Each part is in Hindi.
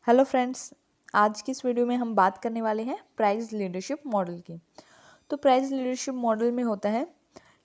हेलो फ्रेंड्स, आज की इस वीडियो में हम बात करने वाले हैं प्राइस लीडरशिप मॉडल की। तो प्राइस लीडरशिप मॉडल में होता है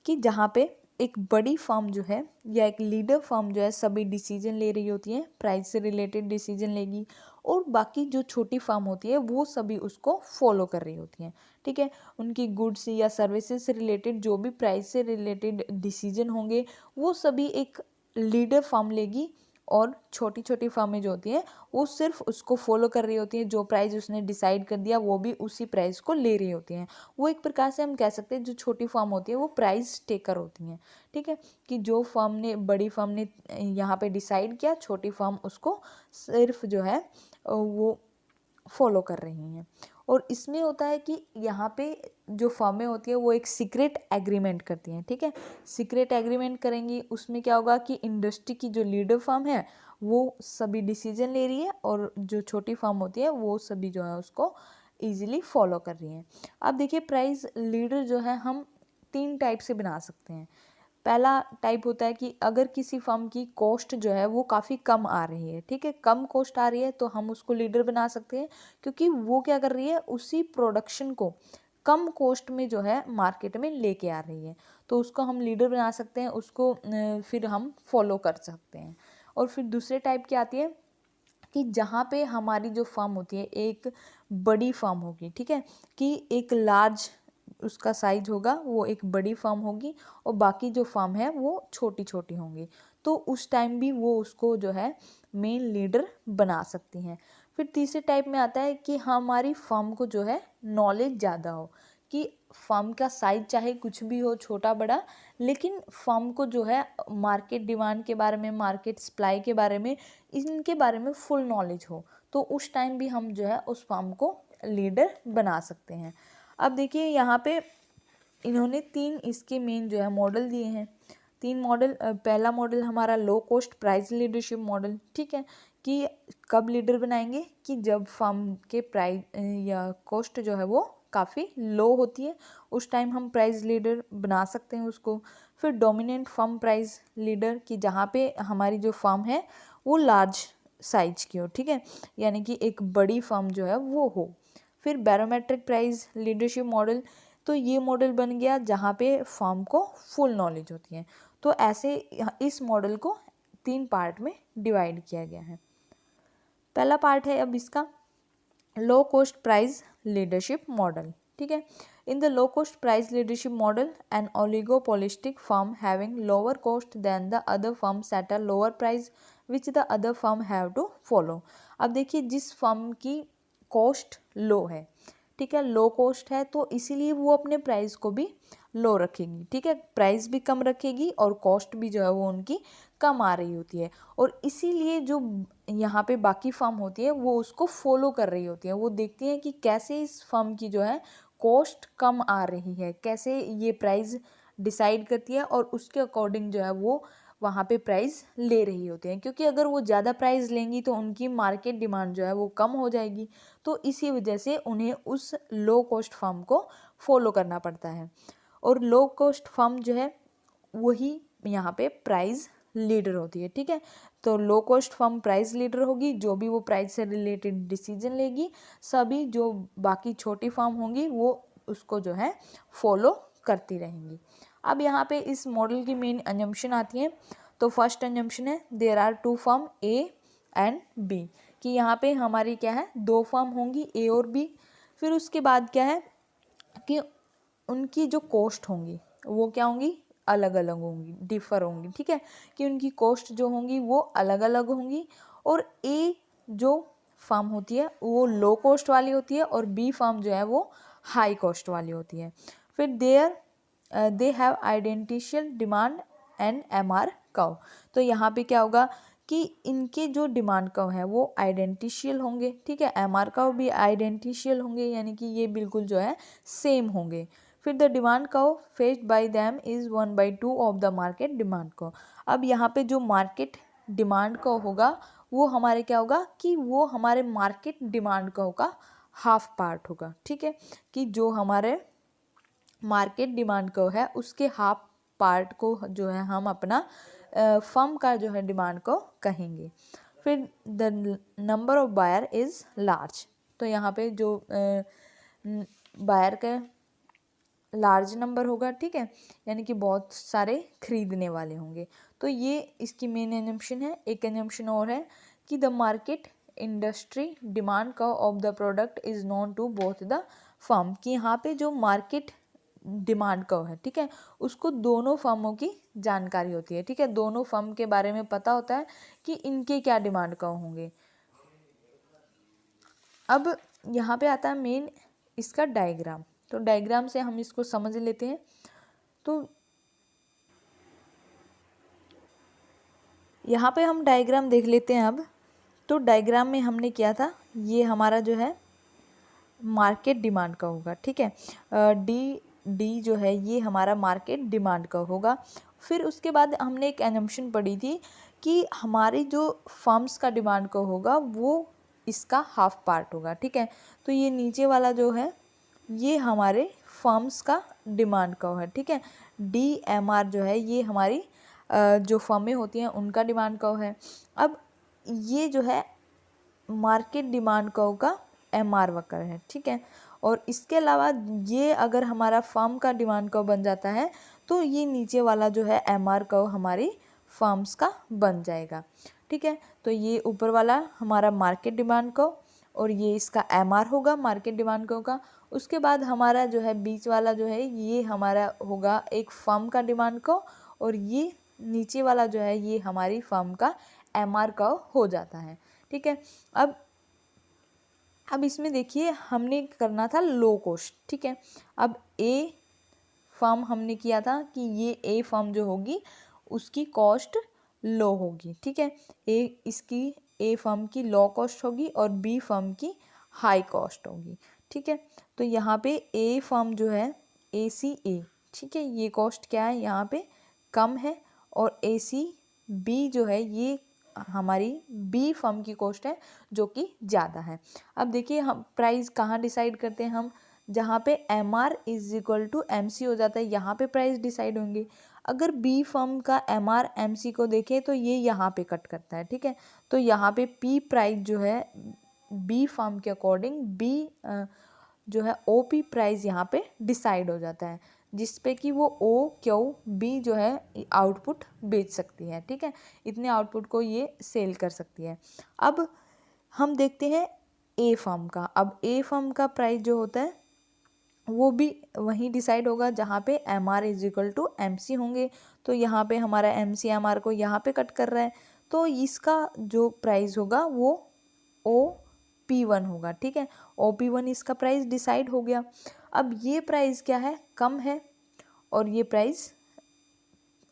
कि जहाँ पे एक बड़ी फर्म जो है या एक लीडर फर्म जो है सभी डिसीजन ले रही होती है, प्राइस से रिलेटेड डिसीजन लेगी और बाकी जो छोटी फर्म होती है वो सभी उसको फॉलो कर रही होती हैं। ठीक है, उनकी गुड्स या सर्विसेज से रिलेटेड जो भी प्राइस से रिलेटेड डिसीजन होंगे वो सभी एक लीडर फर्म लेगी और छोटी छोटी फर्में जो होती हैं वो सिर्फ उसको फॉलो कर रही होती हैं। जो प्राइस उसने डिसाइड कर दिया वो भी उसी प्राइस को ले रही होती हैं। वो एक प्रकार से हम कह सकते हैं जो छोटी फर्म होती है वो प्राइस टेकर होती हैं। ठीक है, कि जो फर्म ने बड़ी फर्म ने यहाँ पे डिसाइड किया, छोटी फर्म उसको सिर्फ जो है वो फॉलो कर रही हैं। और इसमें होता है कि यहाँ पे जो फर्में होती है वो एक सीक्रेट एग्रीमेंट करती हैं। ठीक है, सीक्रेट एग्रीमेंट करेंगी, उसमें क्या होगा कि इंडस्ट्री की जो लीडर फर्म है वो सभी डिसीजन ले रही है और जो छोटी फर्म होती है वो सभी जो है उसको ईजिली फॉलो कर रही हैं। अब देखिए, प्राइस लीडर जो है हम 3 टाइप से बना सकते हैं। पहला टाइप होता है कि अगर किसी फर्म की कॉस्ट जो है वो काफ़ी कम आ रही है, ठीक है, कम कॉस्ट आ रही है तो हम उसको लीडर बना सकते हैं, क्योंकि वो क्या कर रही है, उसी प्रोडक्शन को कम कॉस्ट में जो है मार्केट में लेके आ रही है, तो उसको हम लीडर बना सकते हैं, उसको फिर हम फॉलो कर सकते हैं। और फिर दूसरे टाइप की आती है कि जहाँ पे हमारी जो फर्म होती है एक बड़ी फर्म होगी, ठीक है, कि एक लार्ज उसका साइज होगा, वो एक बड़ी फर्म होगी और बाकी जो फर्म है वो छोटी छोटी होंगी, तो उस टाइम भी वो उसको जो है मेन लीडर बना सकती हैं। फिर तीसरे टाइप में आता है कि हमारी फर्म को जो है नॉलेज ज़्यादा हो, कि फर्म का साइज चाहे कुछ भी हो, छोटा बड़ा, लेकिन फर्म को जो है मार्केट डिमांड के बारे में, मार्केट सप्लाई के बारे में, इनके बारे में फुल नॉलेज हो, तो उस टाइम भी हम जो है उस फर्म को लीडर बना सकते हैं। अब देखिए, यहाँ पे इन्होंने 3 इसके मेन जो है मॉडल दिए हैं। 3 मॉडल, पहला मॉडल हमारा लो कॉस्ट प्राइस लीडरशिप मॉडल, ठीक है, कि कब लीडर बनाएंगे कि जब फर्म के प्राइस या कॉस्ट जो है वो काफ़ी लो होती है, उस टाइम हम प्राइस लीडर बना सकते हैं उसको। फिर डोमिनेंट फर्म प्राइस लीडर, कि जहाँ पे हमारी जो फर्म है वो लार्ज साइज की हो, ठीक है, यानी कि एक बड़ी फर्म जो है वो हो। फिर बैरोमेट्रिक प्राइस लीडरशिप मॉडल, तो ये मॉडल बन गया जहाँ पे फर्म को फुल नॉलेज होती है। तो ऐसे इस मॉडल को 3 पार्ट में डिवाइड किया गया है। पहला पार्ट है अब इसका low cost price leadership model, ठीक है। In the low cost price leadership model, an oligopolistic firm having lower cost than the other firm set a lower price which the other firm have to follow. अब देखिए, जिस फर्म की कॉस्ट लो है, ठीक है, लो कॉस्ट है, तो इसीलिए वो अपने प्राइस को भी लो रखेगी, ठीक है, प्राइस भी कम रखेगी और कॉस्ट भी जो है वो उनकी कम आ रही होती है। और इसीलिए जो यहाँ पे बाकी फर्म होती है वो उसको फॉलो कर रही होती है, वो देखती हैं कि कैसे इस फर्म की जो है कॉस्ट कम आ रही है, कैसे ये प्राइस डिसाइड करती है और उसके अकॉर्डिंग जो है वो वहाँ पे प्राइस ले रही होती हैं, क्योंकि अगर वो ज़्यादा प्राइस लेंगी तो उनकी मार्केट डिमांड जो है वो कम हो जाएगी, तो इसी वजह से उन्हें उस लो कॉस्ट फर्म को फॉलो करना पड़ता है। और लो कॉस्ट फर्म जो है वही यहाँ पे प्राइस लीडर होती है, ठीक है। तो low cost firm price leader होगी, जो भी वो प्राइस से रिलेटेड डिसीजन लेगी, सभी जो बाकी छोटी फर्म होंगी वो उसको जो है फॉलो करती रहेंगी। अब यहाँ पे इस मॉडल की मेन अजम्पशन आती है। तो फर्स्ट अजम्पशन है there are 2 firm A and B, कि यहाँ पे हमारी क्या है, 2 फर्म होंगी ए और बी। फिर उसके बाद क्या है कि उनकी जो कॉस्ट होंगी वो क्या होंगी, अलग अलग होंगी, डिफर होंगी, ठीक है, कि उनकी कॉस्ट जो होंगी वो अलग अलग होंगी। और ए जो फर्म होती है वो लो कॉस्ट वाली होती है और बी फर्म जो है वो हाई कॉस्ट वाली होती है। फिर they have identical demand and MR curve. तो यहाँ पे क्या होगा कि इनके जो डिमांड कर्व है वो आइडेंटिशियल होंगे, ठीक है, एमआर कर्व भी आइडेंटिशियल होंगे, यानी कि ये बिल्कुल जो है सेम होंगे। फिर the demand curve faced by them is 1/2 of the market demand curve. अब यहाँ पे जो मार्केट डिमांड कर्व होगा वो हमारे क्या होगा कि वो हमारे मार्केट डिमांड कर्व का हाफ पार्ट होगा, ठीक है, कि जो हमारे मार्केट डिमांड कर्व है उसके हाफ पार्ट को जो है हम अपना फर्म का जो है डिमांड कर्व कहेंगे। फिर the number of buyer is large, तो यहाँ पे जो बायर का लार्ज नंबर होगा, ठीक है, यानी कि बहुत सारे खरीदने वाले होंगे। तो ये इसकी मेन एजम्पशन है। एक एजम्पशन और है कि the market industry demand curve of the product is known to both the firm, कि यहाँ पे जो मार्केट डिमांड कर्व है, ठीक है, उसको दोनों फर्मों की जानकारी होती है, ठीक है, दोनों फर्म के बारे में पता होता है कि इनके क्या डिमांड कर्व होंगे। अब यहाँ पे आता है मेन इसका डायग्राम, तो डायग्राम से हम इसको समझ लेते हैं। तो यहाँ पे हम डायग्राम देख लेते हैं अब। तो डायग्राम में हमने किया था, ये हमारा जो है मार्केट डिमांड का होगा, ठीक है, डी जो है ये हमारा मार्केट डिमांड का होगा। फिर उसके बाद हमने एक एजम्पशन पढ़ी थी कि हमारी जो फर्म्स का डिमांड का होगा वो इसका हाफ पार्ट होगा, ठीक है। तो ये नीचे वाला जो है ये हमारे फर्म्स का डिमांड कर्व है, ठीक है। DMR जो है ये हमारी जो फर्में होती हैं उनका डिमांड कर्व है। अब ये जो है मार्केट डिमांड कर्व का MR वक्र है, ठीक है। और इसके अलावा ये अगर हमारा फर्म का डिमांड कर्व बन जाता है तो ये नीचे वाला जो है MR कर्व हमारी फर्म्स का बन जाएगा, ठीक है। तो ये ऊपर वाला हमारा मार्केट डिमांड कर्व और ये इसका MR होगा मार्केट डिमांड कर्व का। उसके बाद हमारा जो है बीच वाला जो है ये हमारा होगा एक फर्म का डिमांड कर्व और ये नीचे वाला जो है ये हमारी फर्म का MR कर्व हो जाता है, ठीक है। अब इसमें देखिए हमने करना था लो कॉस्ट, ठीक है। अब ए फर्म हमने किया था कि ये ए फर्म जो होगी उसकी कॉस्ट लो होगी, ठीक है। ए फर्म की लो कॉस्ट होगी और बी फर्म की हाई कॉस्ट होगी, ठीक है। तो यहाँ पे ए फर्म जो है ACA, ठीक है, ये कॉस्ट क्या है यहाँ पे कम है और ACB जो है ये हमारी बी फर्म की कॉस्ट है जो कि ज़्यादा है। अब देखिए हम प्राइस कहाँ डिसाइड करते हैं, हम जहाँ पे MR is equal to MC हो जाता है यहाँ पे प्राइस डिसाइड होंगे। अगर बी फर्म का MR MC को देखें तो ये यहाँ पे कट करता है, ठीक है। तो यहाँ पे P प्राइस जो है बी फर्म के अकॉर्डिंग बी जो है OP प्राइस यहाँ पे डिसाइड हो जाता है, जिस पे कि वो OQB जो है आउटपुट बेच सकती है, ठीक है, इतने आउटपुट को ये सेल कर सकती है। अब हम देखते हैं ए फर्म का। अब ए फर्म का प्राइस जो होता है वो भी वहीं डिसाइड होगा जहाँ पे MR is equal to MC होंगे। तो यहाँ पे हमारा MC MR को यहाँ पे कट कर रहा है तो इसका जो प्राइस होगा वो OP1 होगा, ठीक है। OP1 इसका प्राइस डिसाइड हो गया। अब ये प्राइस क्या है कम है और ये प्राइस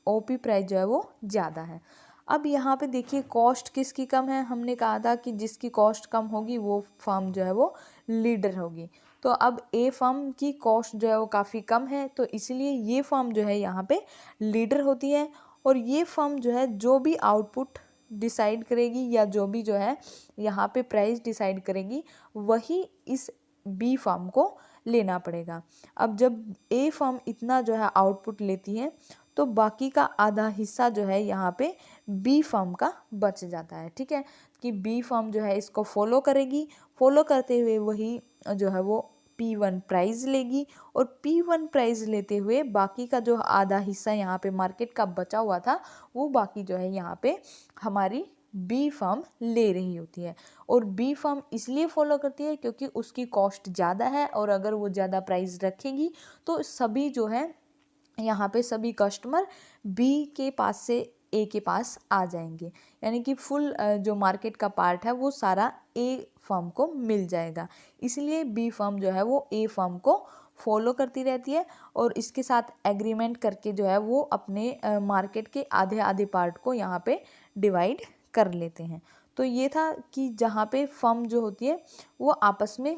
OP प्राइस जो है वो ज़्यादा है। अब यहाँ पे देखिए कॉस्ट किसकी कम है, हमने कहा था कि जिसकी कॉस्ट कम होगी वो फर्म जो है वो लीडर होगी। तो अब ए फर्म की कॉस्ट जो है वो काफ़ी कम है तो इसलिए ये फर्म जो है यहाँ पे लीडर होती है और ये फर्म जो है जो भी आउटपुट डिसाइड करेगी या जो भी जो है यहाँ पे प्राइस डिसाइड करेगी वही इस बी फर्म को लेना पड़ेगा। अब जब ए फर्म इतना जो है आउटपुट लेती है तो बाकी का आधा हिस्सा जो है यहाँ पे बी फर्म का बच जाता है, ठीक है, कि बी फर्म जो है इसको फॉलो करेगी, फॉलो करते हुए वही जो है वो P1 प्राइस लेगी और P1 प्राइस लेते हुए बाकी का जो आधा हिस्सा यहाँ पे मार्केट का बचा हुआ था वो बाकी जो है यहाँ पे हमारी बी फर्म ले रही होती है। और बी फर्म इसलिए फॉलो करती है क्योंकि उसकी कॉस्ट ज़्यादा है और अगर वो ज़्यादा प्राइस रखेगी तो सभी जो है यहाँ पे सभी कस्टमर बी के पास से ए के पास आ जाएंगे, यानी कि फुल जो मार्केट का पार्ट है वो सारा ए फर्म को मिल जाएगा। इसलिए बी फर्म जो है वो ए फर्म को फॉलो करती रहती है और इसके साथ एग्रीमेंट करके जो है वो अपने मार्केट के आधे आधे पार्ट को यहाँ पे डिवाइड कर लेते हैं। तो ये था कि जहाँ पे फर्म जो होती है वो आपस में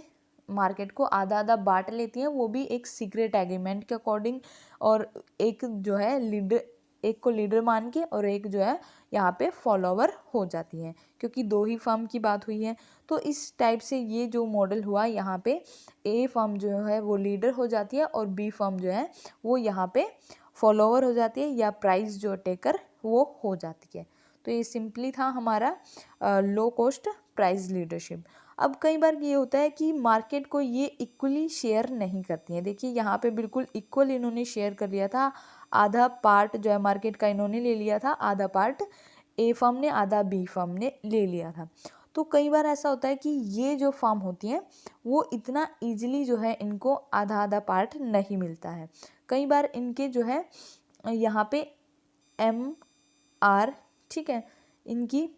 मार्केट को आधा आधा बांट लेती हैं, वो भी एक सीक्रेट एग्रीमेंट के अकॉर्डिंग, और एक जो है लीडर, एक को लीडर मान के और एक जो है यहाँ पे फॉलोवर हो जाती है क्योंकि दो ही फर्म की बात हुई है। तो इस टाइप से ये जो मॉडल हुआ यहाँ पे ए फर्म जो है वो लीडर हो जाती है और बी फर्म जो है वो यहाँ पे फॉलोवर हो जाती है या प्राइस जो टेकर वो हो जाती है। तो ये सिंपली था हमारा लो कॉस्ट प्राइस लीडरशिप। अब कई बार ये होता है कि मार्केट को ये इक्वली शेयर नहीं करती है। देखिए यहाँ पे बिल्कुल इक्वल इन्होंने शेयर कर लिया था, आधा पार्ट जो है मार्केट का इन्होंने ले लिया था, आधा पार्ट ए फर्म ने, आधा बी फर्म ने ले लिया था। तो कई बार ऐसा होता है कि ये जो फर्म होती हैं वो इतना इजीली जो है इनको आधा आधा पार्ट नहीं मिलता है। कई बार इनके जो है यहाँ पे MR, ठीक है, इनकी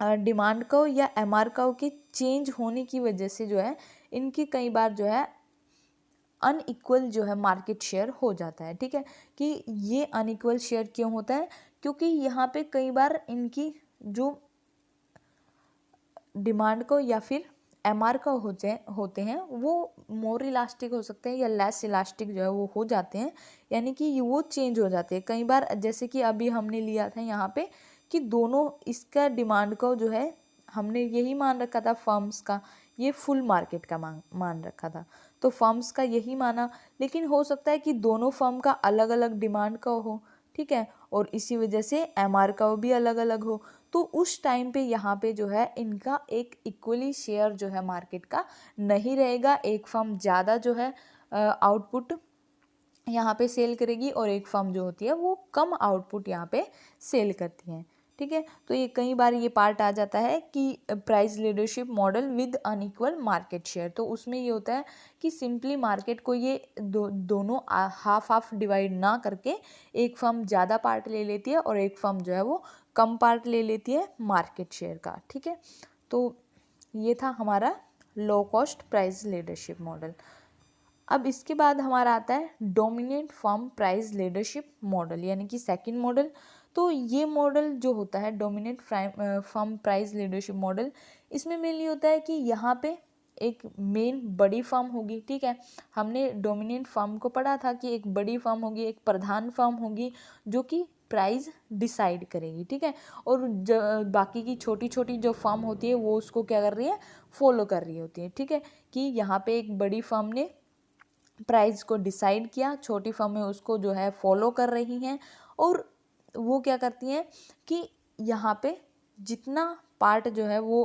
डिमांड का या MR का के चेंज होने की वजह से जो है इनकी कई बार जो है अनइक्वल जो है मार्केट शेयर हो जाता है। ठीक है, कि ये अनइक्वल शेयर क्यों होता है, क्योंकि यहाँ पे कई बार इनकी जो डिमांड को या फिर MR का होते हैं वो मोर इलास्टिक हो सकते हैं या लेस इलास्टिक जो है वो हो जाते हैं, यानी कि वो चेंज हो जाते हैं कई बार। जैसे कि अभी हमने लिया था यहाँ पे कि दोनों इसका डिमांड को जो है हमने यही मान रखा था फर्म्स का, ये फुल मार्केट का मान रखा था, तो फर्म्स का यही माना, लेकिन हो सकता है कि दोनों फर्म का अलग अलग डिमांड का हो, ठीक है, और इसी वजह से MR का भी अलग अलग हो। तो उस टाइम पे यहाँ पे जो है इनका एक इक्वली शेयर जो है मार्केट का नहीं रहेगा। एक फर्म ज़्यादा जो है आउटपुट यहाँ पे सेल करेगी और एक फर्म जो होती है वो कम आउटपुट यहाँ पे सेल करती हैं। ठीक है, तो ये कई बार ये पार्ट आ जाता है कि price leadership model with unequal market share. तो उसमें ये होता है कि सिंपली मार्केट को ये दोनों हाफ हाफ डिवाइड ना करके एक फर्म ज़्यादा पार्ट ले लेती है और एक फर्म जो है वो कम पार्ट ले लेती है मार्केट शेयर का। ठीक है, तो ये था हमारा लो कॉस्ट प्राइस लीडरशिप मॉडल। अब इसके बाद हमारा आता है dominant firm price leadership model, यानी कि सेकंड मॉडल। तो ये मॉडल जो होता है dominant firm price leadership model, इसमें मेनली होता है कि यहाँ पे एक मेन बड़ी फर्म होगी। ठीक है, हमने डोमिनेंट फर्म को पढ़ा था कि एक बड़ी फर्म होगी, एक प्रधान फर्म होगी जो कि प्राइस डिसाइड करेगी। ठीक है, और बाकी की छोटी छोटी जो फर्म होती है वो उसको क्या कर रही है, फॉलो कर रही होती है। ठीक है, कि यहाँ पे एक बड़ी फर्म ने प्राइस को डिसाइड किया, छोटी फर्में उसको जो है फॉलो कर रही हैं, और वो क्या करती हैं कि यहाँ पे जितना पार्ट जो है वो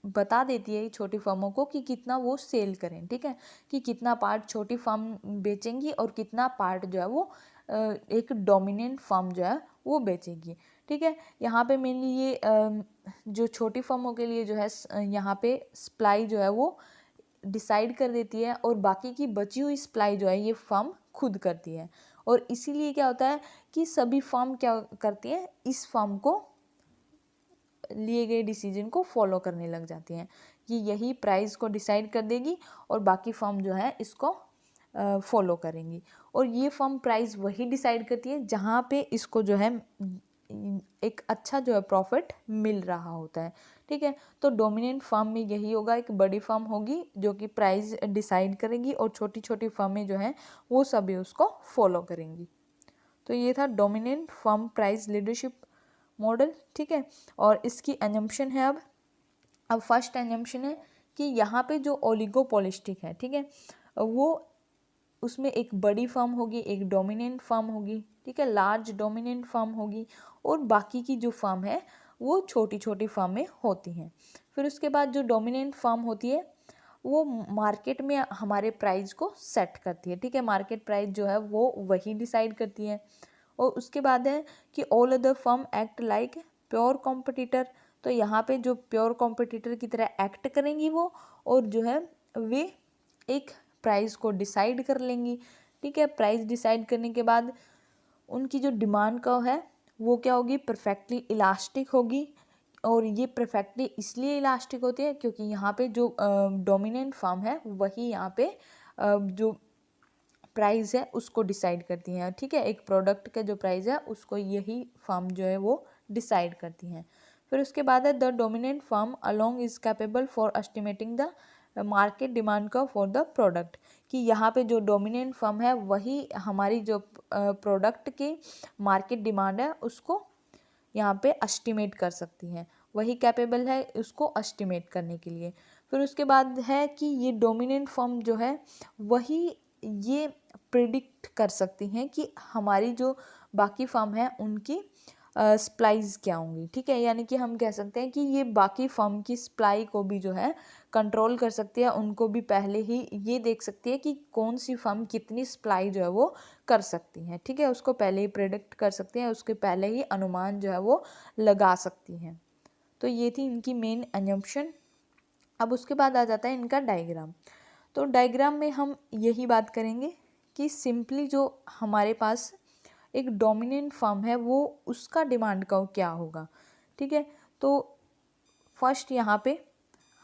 बता देती है छोटी फर्मों को कि कितना वो सेल करें। ठीक है, कि कितना पार्ट छोटी फर्म बेचेंगी और कितना पार्ट जो है वो एक डोमिनेंट फर्म जो है वो बेचेगी। ठीक है, यहाँ पे मेनली ये जो छोटी फर्मों के लिए जो है यहाँ पे सप्लाई जो है वो डिसाइड कर देती है और बाकी की बची हुई सप्लाई जो है ये फर्म खुद करती है। और इसीलिए क्या होता है कि सभी फर्म क्या करती है, इस फर्म को लिए गए डिसीजन को फॉलो करने लग जाती हैं कि यही प्राइस को डिसाइड कर देगी और बाकी फर्म जो है इसको फॉलो करेंगी। और ये फर्म प्राइस वही डिसाइड करती है जहाँ पे इसको जो है एक अच्छा जो है प्रॉफिट मिल रहा होता है। ठीक है, तो डोमिनेंट फर्म में यही होगा, एक बड़ी फर्म होगी जो कि प्राइस डिसाइड करेगी और छोटी छोटी फर्में जो हैं वो सभी उसको फॉलो करेंगी। तो ये था dominant firm price leadership model. ठीक है, और इसकी एजम्पशन है अब फर्स्ट एजम्पशन है कि यहाँ पे जो ओलिगोपोलिस्टिक है, ठीक है, वो उसमें एक बड़ी फर्म होगी, एक डोमिनेंट फर्म होगी, ठीक है, लार्ज डोमिनेंट फर्म होगी, और बाकी की जो फर्म है वो छोटी छोटी फर्में होती हैं। फिर उसके बाद जो डोमिनेंट फर्म होती है वो मार्केट में हमारे प्राइस को सेट करती है। ठीक है, मार्केट प्राइस जो है वो वही डिसाइड करती है। और उसके बाद है कि all other firm act like pure competitor. तो यहाँ पे जो प्योर कॉम्पिटिटर की तरह एक्ट करेंगी वो, और जो है वे एक प्राइस को डिसाइड कर लेंगी। ठीक है, प्राइस डिसाइड करने के बाद उनकी जो डिमांड का है वो क्या होगी, परफेक्टली इलास्टिक होगी। और ये परफेक्टली इसलिए इलास्टिक होती है क्योंकि यहाँ पे जो डोमिनेंट फर्म है वही यहाँ पे जो प्राइस है उसको डिसाइड करती हैं। ठीक है, एक प्रोडक्ट का जो प्राइस है उसको यही फर्म जो है वो डिसाइड करती हैं। फिर उसके बाद है the dominant firm along is capable for estimating the market demand का फॉर द प्रोडक्ट। कि यहाँ पे जो डोमिनेंट फर्म है वही हमारी जो प्रोडक्ट की मार्केट डिमांड है उसको यहाँ पे एस्टिमेट कर सकती हैं, वही कैपेबल है उसको एस्टिमेट करने के लिए। फिर उसके बाद है कि ये डोमिनेंट फर्म जो है वही ये प्रिडिक्ट कर सकती हैं कि हमारी जो बाकी फर्म है उनकी सप्लाईज क्या होंगी, ठीक है। यानी कि हम कह सकते हैं कि ये बाकी फर्म की सप्लाई को भी जो है कंट्रोल कर सकती है, उनको भी पहले ही ये देख सकती है कि कौन सी फर्म कितनी सप्लाई जो है वो कर सकती है, ठीक है। उसको पहले ही प्रेडिक्ट कर सकती हैं, उसके पहले ही अनुमान जो है वो लगा सकती हैं। तो ये थी इनकी मेन असम्पशन। अब उसके बाद आ जाता है इनका डायग्राम। तो डायग्राम में हम यही बात करेंगे कि सिंपली जो हमारे पास एक डोमिनेंट फर्म है वो उसका डिमांड कर्व क्या होगा, ठीक है। तो फर्स्ट यहाँ पे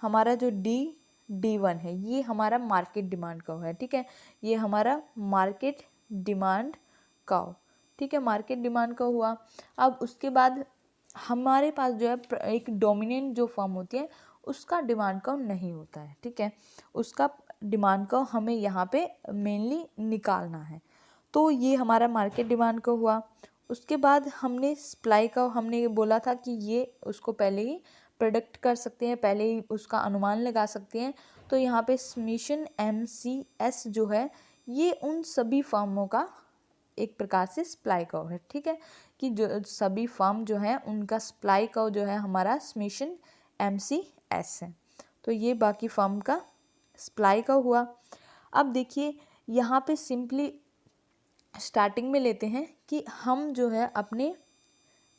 हमारा जो D1 है ये हमारा मार्केट डिमांड कर्व है, ठीक है। ये हमारा मार्केट डिमांड कर्व, ठीक है, मार्केट डिमांड कर्व हुआ। अब उसके बाद हमारे पास जो है एक डोमिनेंट जो फर्म होती है उसका डिमांड कर्व नहीं होता है, ठीक है। उसका डिमांड कर्व हमें यहाँ पे मेनली निकालना है। तो ये हमारा मार्केट डिमांड कर्व हुआ। उसके बाद हमने सप्लाई कर्व, हमने ये बोला था कि ये उसको पहले ही प्रेडिक्ट कर सकते हैं, पहले ही उसका अनुमान लगा सकते हैं। तो यहाँ पे समेशन MCS जो है ये उन सभी फर्मों का एक प्रकार से सप्लाई कर्व है, ठीक है। कि जो सभी फर्म जो है उनका सप्लाई कर्व जो है हमारा समेशन MCS है। तो ये बाकी फर्म का सप्लाई कर्व हुआ। अब देखिए यहाँ पे सिंपली स्टार्टिंग में लेते हैं कि हम जो है अपने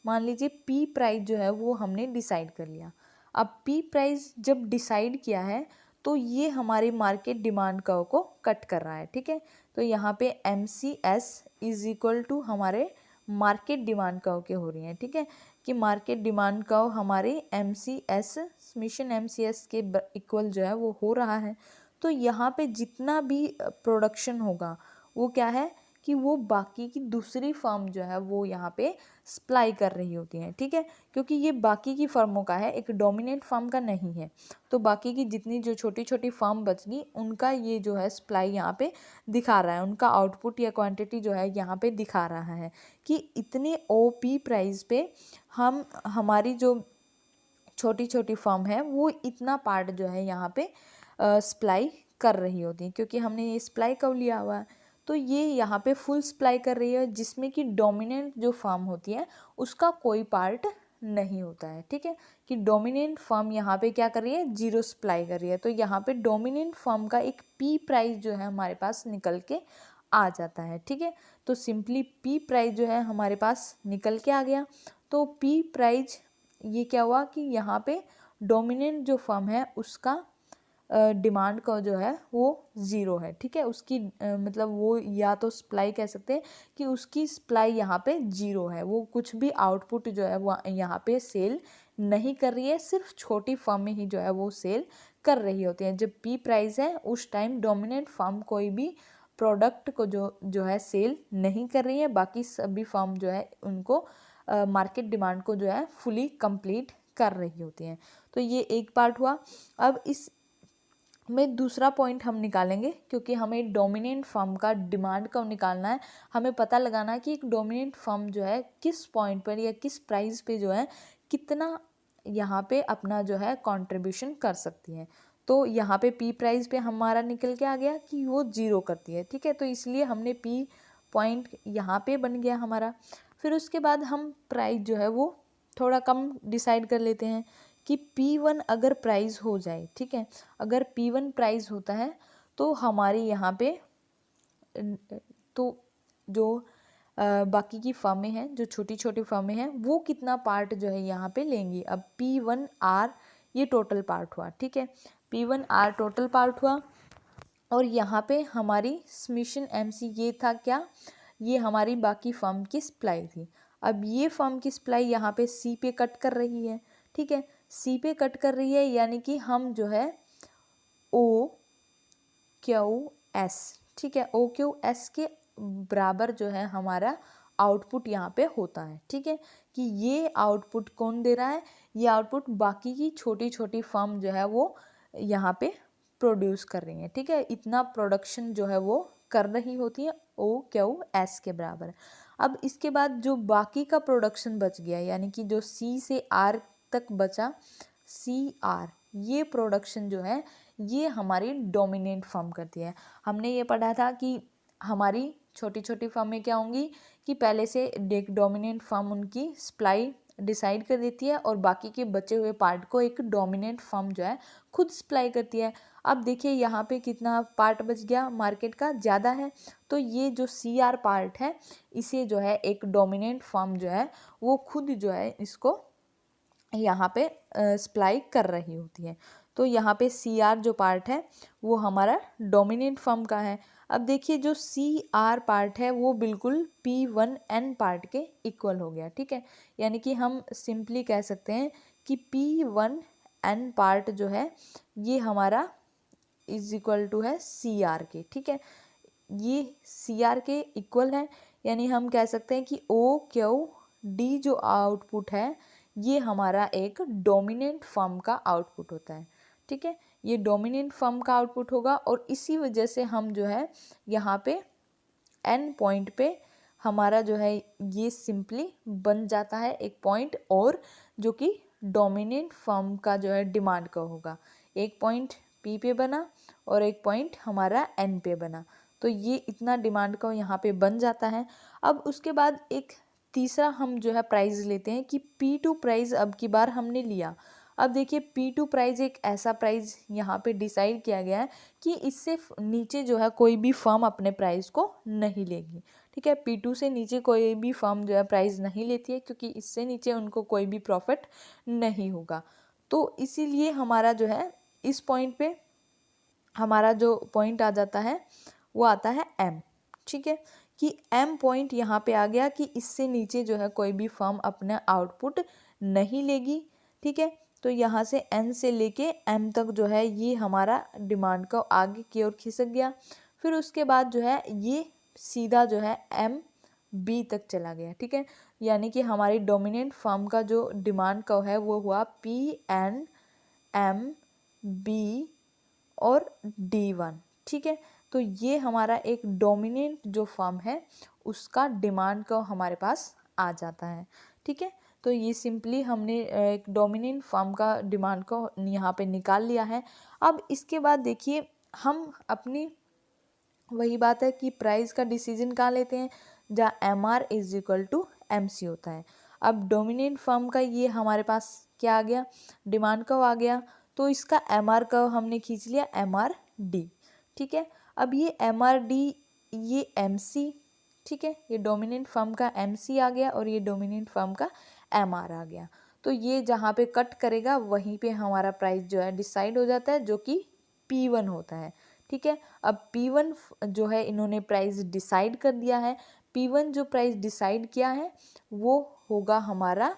मान लीजिए P प्राइस जो है वो हमने डिसाइड कर लिया। अब P प्राइस जब डिसाइड किया है तो ये हमारे मार्केट डिमांड कर्व को कट कर रहा है, ठीक है। तो यहाँ पे MCS इज इक्वल टू हमारे मार्केट डिमांड कर्व के हो रही हैं, ठीक है। कि मार्केट डिमांड कर्व हमारे MCS समेशन MCS के इक्वल जो है वो हो रहा है। तो यहाँ पे जितना भी प्रोडक्शन होगा वो क्या है कि वो बाकी की दूसरी फर्म जो है वो यहाँ पे सप्लाई कर रही होती हैं, ठीक है। क्योंकि ये बाकी की फर्मों का है, एक डोमिनेंट फर्म का नहीं है। तो बाकी की जितनी जो छोटी छोटी फर्म बच गई उनका ये जो है सप्लाई यहाँ पे दिखा रहा है, उनका आउटपुट या क्वांटिटी जो है यहाँ पे दिखा रहा है कि इतने OP प्राइस पे हम हमारी जो छोटी छोटी फर्म है वो इतना पार्ट जो है यहाँ पे सप्लाई कर रही होती है, क्योंकि हमने ये सप्लाई कब लिया हुआ है। तो ये यहाँ पे फुल सप्लाई कर रही है जिसमें कि डोमिनेंट जो फर्म होती है उसका कोई पार्ट नहीं होता है, ठीक है। कि डोमिनेंट फर्म यहाँ पे क्या कर रही है, जीरो सप्लाई कर रही है। तो यहाँ पे डोमिनेंट फर्म का एक P प्राइस जो है हमारे पास निकल के आ जाता है, ठीक है। तो सिंपली P प्राइस जो है हमारे पास निकल के आ गया। तो P प्राइस ये क्या हुआ कि यहाँ पे डोमिनेंट जो फर्म है उसका डिमांड का जो है वो ज़ीरो है, ठीक है। उसकी मतलब वो या तो सप्लाई कह सकते हैं कि उसकी सप्लाई यहाँ पे ज़ीरो है, वो कुछ भी आउटपुट जो है वो यहाँ पे सेल नहीं कर रही है, सिर्फ छोटी फर्म में ही जो है वो सेल कर रही होती है। जब P प्राइस है उस टाइम डोमिनेंट फर्म कोई भी प्रोडक्ट को जो है सेल नहीं कर रही है, बाकी सभी फर्म जो है उनको मार्केट डिमांड को जो है फुली कंप्लीट कर रही होती हैं। तो ये एक पार्ट हुआ। अब इस में दूसरा पॉइंट हम निकालेंगे, क्योंकि हमें डोमिनेंट फर्म का डिमांड कब निकालना है, हमें पता लगाना है कि एक डोमिनेंट फर्म जो है किस पॉइंट पर या किस प्राइस पे जो है कितना यहाँ पे अपना जो है कंट्रीब्यूशन कर सकती है। तो यहाँ पे P प्राइस पे हमारा निकल के आ गया कि वो ज़ीरो करती है, ठीक है। तो इसलिए हमने P पॉइंट यहाँ पे बन गया हमारा। फिर उसके बाद हम प्राइस जो है वो थोड़ा कम डिसाइड कर लेते हैं कि P1 अगर प्राइस हो जाए, ठीक है, अगर P1 प्राइस होता है तो हमारे यहाँ पे तो जो बाकी की फर्में हैं, जो छोटी छोटी फर्में हैं, वो कितना पार्ट जो है यहाँ पे लेंगी। अब P1R ये टोटल पार्ट हुआ, ठीक है, P1R टोटल पार्ट हुआ। और यहाँ पे हमारी समेशन MC ये था क्या, ये हमारी बाकी फर्म की सप्लाई थी। अब ये फर्म की सप्लाई यहाँ पे C पे कट कर रही है, ठीक है, C पे कट कर रही है, यानी कि हम जो है OQS, ठीक है, OQS के बराबर जो है हमारा आउटपुट यहाँ पे होता है, ठीक है। कि ये आउटपुट कौन दे रहा है, ये आउटपुट बाकी की छोटी छोटी फर्म जो है वो यहाँ पे प्रोड्यूस कर रही हैं, ठीक है। इतना प्रोडक्शन जो है वो कर रही होती है OQS के बराबर। अब इसके बाद जो बाकी का प्रोडक्शन बच गया, यानी कि जो C से R तक बचा, CR, ये प्रोडक्शन जो है ये हमारी डोमिनेंट फर्म करती है। हमने ये पढ़ा था कि हमारी छोटी छोटी फर्में क्या होंगी कि पहले से एक डोमिनेंट फर्म उनकी सप्लाई डिसाइड कर देती है और बाकी के बचे हुए पार्ट को एक डोमिनेंट फर्म जो है खुद सप्लाई करती है। अब देखिए यहाँ पे कितना पार्ट बच गया, मार्केट का ज़्यादा है, तो ये जो CR पार्ट है इसे जो है एक डोमिनेंट फर्म जो है वो खुद जो है इसको यहाँ पे सप्लाई कर रही होती है। तो यहाँ पे CR जो पार्ट है वो हमारा डोमिनेंट फर्म का है। अब देखिए जो CR पार्ट है वो बिल्कुल P1N पार्ट के इक्वल हो गया, ठीक है। यानी कि हम सिंपली कह सकते हैं कि P1N पार्ट जो है ये हमारा इज इक्वल टू है CR के, ठीक है। ये CR के इक्वल है, यानी हम कह सकते हैं कि OQD जो आउटपुट है ये हमारा एक डोमिनेंट फर्म का आउटपुट होता है, ठीक है। ये डोमिनेंट फर्म का आउटपुट होगा और इसी वजह से हम जो है यहाँ पे N पॉइंट पे हमारा जो है ये सिंपली बन जाता है एक पॉइंट, और जो कि डोमिनेंट फर्म का जो है डिमांड का होगा। एक पॉइंट P पे बना और एक पॉइंट हमारा N पे बना, तो ये इतना डिमांड का यहाँ पे बन जाता है। अब उसके बाद एक तीसरा हम जो है प्राइस लेते हैं कि P2 प्राइस अब की बार हमने लिया। अब देखिए P2 प्राइस एक ऐसा प्राइस यहाँ पे डिसाइड किया गया है कि इससे नीचे जो है कोई भी फर्म अपने प्राइस को नहीं लेगी, ठीक है। P2 से नीचे कोई भी फर्म जो है प्राइस नहीं लेती है, क्योंकि इससे नीचे उनको कोई भी प्रॉफिट नहीं होगा। तो इसीलिए हमारा जो है इस पॉइंट पे हमारा जो पॉइंट आ जाता है वो आता है M, ठीक है, कि M पॉइंट यहाँ पे आ गया कि इससे नीचे जो है कोई भी फर्म अपना आउटपुट नहीं लेगी, ठीक है। तो यहाँ से N से लेके M तक जो है ये हमारा डिमांड का आगे की ओर खिसक गया। फिर उसके बाद जो है ये सीधा जो है MB तक चला गया, ठीक है। यानी कि हमारी डोमिनेंट फर्म का जो डिमांड का है वो हुआ PN MB और D1, ठीक है। तो ये हमारा एक डोमिनेंट जो फर्म है उसका डिमांड का हमारे पास आ जाता है, ठीक है। तो ये सिंपली हमने एक डोमिनेंट फर्म का डिमांड को यहाँ पे निकाल लिया है। अब इसके बाद देखिए हम अपनी वही बात है कि प्राइस का डिसीजन कहाँ लेते हैं, जहाँ MR is equal to MC होता है। अब डोमिनेंट फर्म का ये हमारे पास क्या आ गया, डिमांड का आ गया, तो इसका MR का हमने खींच लिया MRD, ठीक है। अब ये MRD ये MC, ठीक है, ये डोमिनेंट फर्म का MC आ गया और ये डोमिनेंट फर्म का MR आ गया। तो ये जहाँ पे कट करेगा वहीं पे हमारा प्राइस जो है डिसाइड हो जाता है, जो कि P1 होता है, ठीक है। अब P1 जो है इन्होंने प्राइस डिसाइड कर दिया है। P1 जो प्राइस डिसाइड किया है वो होगा हमारा,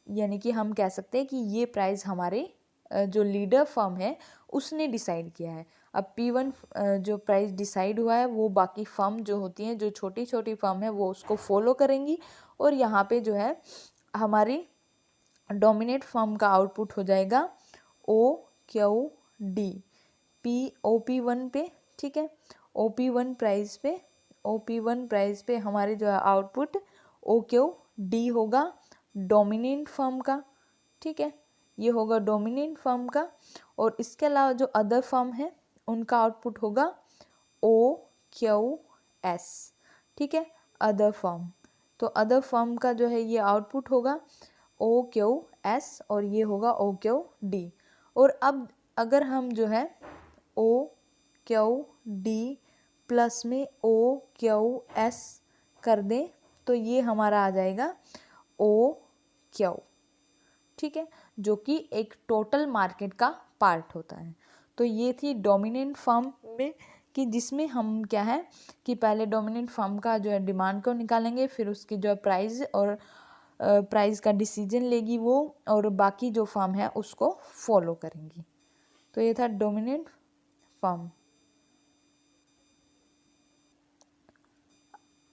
यानी कि हम कह सकते हैं कि ये प्राइस हमारे जो लीडर फर्म है उसने डिसाइड किया है। अब P1 जो प्राइस डिसाइड हुआ है वो बाकी फर्म जो होती हैं, जो छोटी छोटी फर्म है, वो उसको फॉलो करेंगी और यहाँ पे जो है हमारी डोमिनेट फर्म का आउटपुट हो जाएगा OQD OP1 पे, ठीक है। OP1 प्राइस पे हमारे जो है आउटपुट OQD होगा डोमिनेंट फर्म का, ठीक है, ये होगा डोमिनेंट फर्म का। और इसके अलावा जो अदर फर्म है उनका आउटपुट होगा OQS, ठीक है, अदर फर्म। तो अदर फर्म का जो है ये आउटपुट होगा OQS और ये होगा OQD। और अब अगर हम जो है OQD प्लस में OQS कर दें तो ये हमारा आ जाएगा OQ, ठीक है, जो कि एक टोटल मार्केट का पार्ट होता है। तो ये थी डोमिनेंट फर्म में, कि जिसमें हम क्या है कि पहले डोमिनेंट फर्म का जो है डिमांड को निकालेंगे, फिर उसकी जो है प्राइस और प्राइस का डिसीजन लेगी वो, और बाकी जो फर्म है उसको फॉलो करेंगी। तो ये था डोमिनेंट फर्म।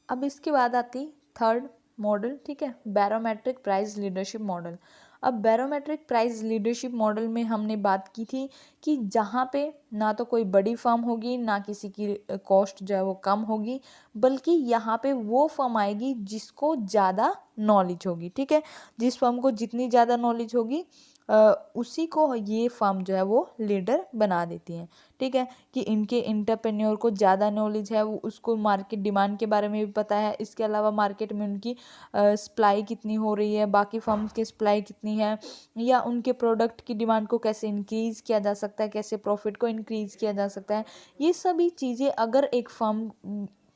अब इसके बाद आती थर्ड मॉडल, ठीक है, बैरोमेट्रिक प्राइस लीडरशिप मॉडल। अब बैरोमेट्रिक प्राइस लीडरशिप मॉडल में हमने बात की थी कि जहाँ पे ना तो कोई बड़ी फर्म होगी, ना किसी की कॉस्ट जो है वो कम होगी, बल्कि यहाँ पे वो फर्म आएगी जिसको ज़्यादा नॉलेज होगी, ठीक है। जिस फर्म को जितनी ज़्यादा नॉलेज होगी उसी को ये फर्म जो है वो लीडर बना देती हैं। ठीक है, कि इनके एंटरप्रेन्योर को ज़्यादा नॉलेज है, वो उसको मार्केट डिमांड के बारे में भी पता है, इसके अलावा मार्केट में उनकी सप्लाई कितनी हो रही है, बाकी फर्म्स की सप्लाई कितनी है, या उनके प्रोडक्ट की डिमांड को कैसे इंक्रीज़ किया जा सकता है, कैसे प्रॉफिट को इंक्रीज़ किया जा सकता है, ये सभी चीज़ें अगर एक फर्म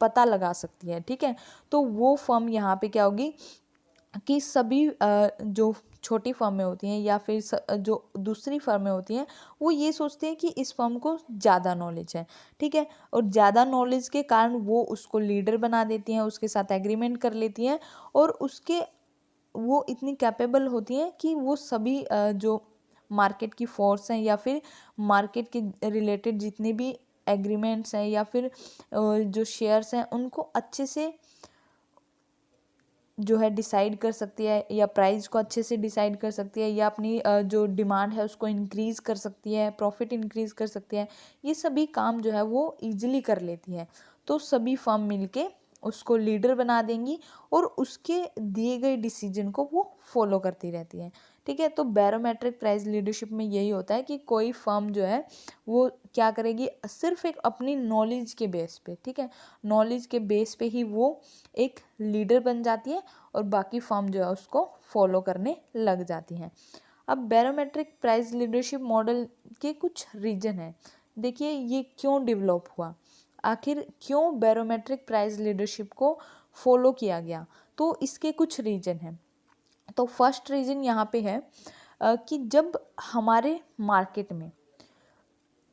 पता लगा सकती है, ठीक है, तो वो फर्म यहाँ पे क्या होगी कि सभी जो छोटी फर्में होती हैं या फिर जो दूसरी फर्में होती हैं वो ये सोचते हैं कि इस फर्म को ज़्यादा नॉलेज है। ठीक है, और ज़्यादा नॉलेज के कारण वो उसको लीडर बना देती हैं, उसके साथ एग्रीमेंट कर लेती हैं, और उसके वो इतनी कैपेबल होती हैं कि वो सभी जो मार्केट की फोर्स हैं या फिर मार्केट के रिलेटेड जितने भी एग्रीमेंट्स हैं या फिर जो शेयर्स हैं उनको अच्छे से जो है डिसाइड कर सकती है, या प्राइस को अच्छे से डिसाइड कर सकती है, या अपनी जो डिमांड है उसको इंक्रीज़ कर सकती है, प्रॉफिट इंक्रीज़ कर सकती है। ये सभी काम जो है वो ईजिली कर लेती है। तो सभी फर्म मिलके उसको लीडर बना देंगी और उसके दिए गए डिसीजन को वो फॉलो करती रहती है। ठीक है, तो बैरोमेट्रिक प्राइस लीडरशिप में यही होता है कि कोई फर्म जो है वो क्या करेगी, सिर्फ एक अपनी नॉलेज के बेस पे, ठीक है, नॉलेज के बेस पे ही वो एक लीडर बन जाती है और बाकी फर्म जो है उसको फॉलो करने लग जाती हैं। अब बैरोमेट्रिक प्राइस लीडरशिप मॉडल के कुछ रीजन हैं। देखिए ये क्यों डेवलप हुआ, आखिर क्यों बैरोमेट्रिक प्राइस लीडरशिप को फॉलो किया गया, तो इसके कुछ रीजन हैं। तो फर्स्ट रीजन यहाँ पे है कि जब हमारे मार्केट में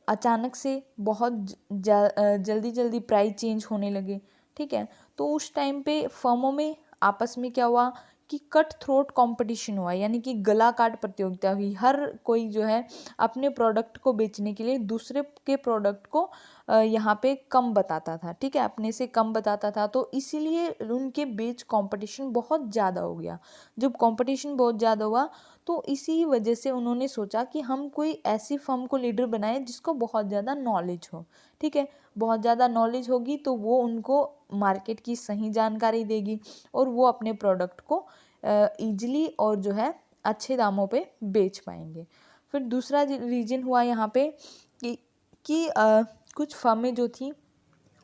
अचानक से बहुत जल्दी जल्दी प्राइस चेंज होने लगे, ठीक है, तो उस टाइम पे फर्मों में आपस में क्या हुआ कि कट थ्रोट कंपटीशन हुआ, यानी कि गला काट प्रतियोगिता हुई। हर कोई जो है अपने प्रोडक्ट को बेचने के लिए दूसरे के प्रोडक्ट को यहाँ पे कम बताता था, ठीक है, अपने से कम बताता था, तो इसीलिए उनके बीच कंपटीशन बहुत ज़्यादा हो गया। जब कंपटीशन बहुत ज़्यादा हुआ तो इसी वजह से उन्होंने सोचा कि हम कोई ऐसी फर्म को लीडर बनाएं जिसको बहुत ज़्यादा नॉलेज हो। ठीक है, बहुत ज़्यादा नॉलेज होगी तो वो उनको मार्केट की सही जानकारी देगी और वो अपने प्रोडक्ट को ईजिली और जो है अच्छे दामों पे बेच पाएंगे। फिर दूसरा रीजन हुआ यहाँ पे कि कुछ फर्में जो थी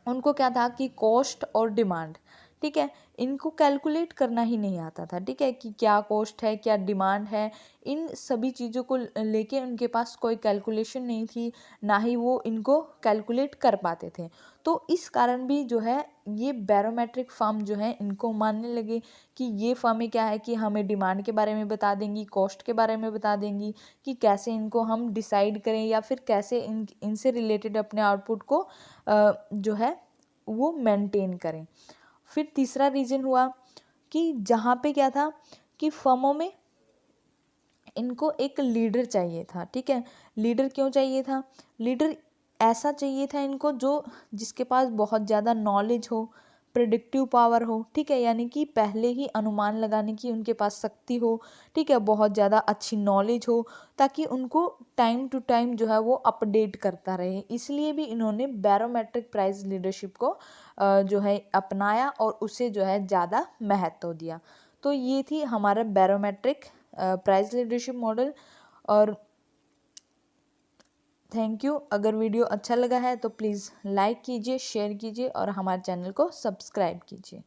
उनको क्या था कि कॉस्ट और डिमांड, ठीक है, इनको कैलकुलेट करना ही नहीं आता था। ठीक है, कि क्या कॉस्ट है, क्या डिमांड है, इन सभी चीज़ों को लेके उनके पास कोई कैलकुलेशन नहीं थी, ना ही वो इनको कैलकुलेट कर पाते थे। तो इस कारण भी जो है ये बैरोमेट्रिक फर्म जो है इनको मानने लगे कि ये फर्में क्या है कि हमें डिमांड के बारे में बता देंगी, कॉस्ट के बारे में बता देंगी, कि कैसे इनको हम डिसाइड करें या फिर कैसे इनसे रिलेटेड अपने आउटपुट को जो है वो मेंटेन करें। फिर तीसरा रीज़न हुआ कि जहाँ पे क्या था कि फर्मों में इनको एक लीडर चाहिए था। ठीक है, लीडर क्यों चाहिए था, लीडर ऐसा चाहिए था इनको जो जिसके पास बहुत ज़्यादा नॉलेज हो, प्रेडिक्टिव पावर हो, ठीक है, यानी कि पहले ही अनुमान लगाने की उनके पास शक्ति हो, ठीक है, बहुत ज़्यादा अच्छी नॉलेज हो, ताकि उनको टाइम टू टाइम जो है वो अपडेट करता रहे। इसलिए भी इन्होंने बैरोमेट्रिक प्राइस लीडरशिप को जो है अपनाया और उसे जो है ज़्यादा महत्व दिया। तो ये थी हमारा बैरोमेट्रिक प्राइस लीडरशिप मॉडल। और थैंक यू। अगर वीडियो अच्छा लगा है तो प्लीज़ लाइक कीजिए, शेयर कीजिए और हमारे चैनल को सब्सक्राइब कीजिए।